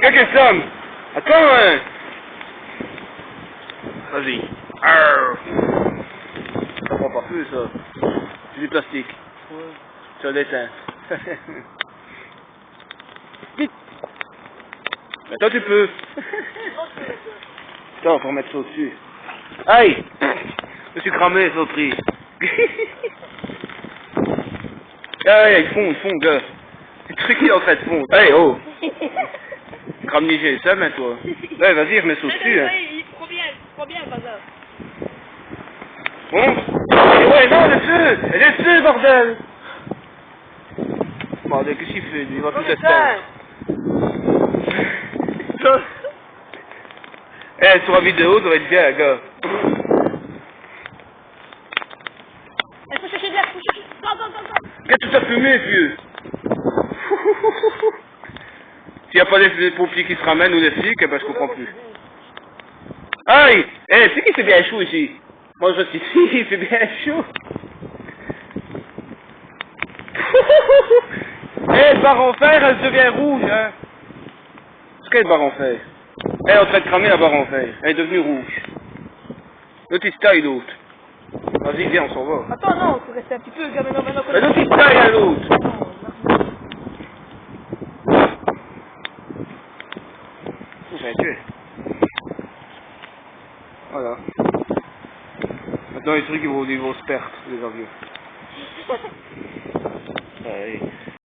Quelques sommes. Attends, hein. Vas-y. Ça prend pas feu, ça. C'est du plastique. C'est un dessin. Vite. Mais toi, tu peux. Attends, faut remettre ça au-dessus. Aïe. Je me suis cramé, sauterie. Aïe, ils font, gars. C'est truc qui est en train de fondre. Hey, oh. Crame niger, ça, mais toi. Ouais, vas-y, remets ça au-dessus, hein. Il prend bien, bazar. Bon. Ouais, non, le feu, bordel. Bordel, qu'est-ce qu'il fait, lui? Il va tout éteindre. Eh, sur la vidéo, ça va être bien, gars. Il faut chercher de l'air, faut chercher. Attends. Qu'est-ce que tu as fumé, vieux? S'il n'y a pas des pompiers qui se ramènent ou des flics, eh ben je comprends plus. Aïe! Eh, c'est qui fait bien chaud ici? Moi je reste ici, il fait bien chaud. Eh, barre en fer, elle devient rouge, hein. Qu'est-ce qu'elle est barre en fer? Elle est en train de cramer la barre en fer. Elle est devenue rouge. L'autre il se taille l'autre. Vas-y, viens, on s'en va. Attends, non, faut rester un petit peu, gars, maintenant. Mais l'autre il se taille à l'autre. J'ai tué. Voilà. Maintenant les trucs ils vont se perdre, les avions. Ouais.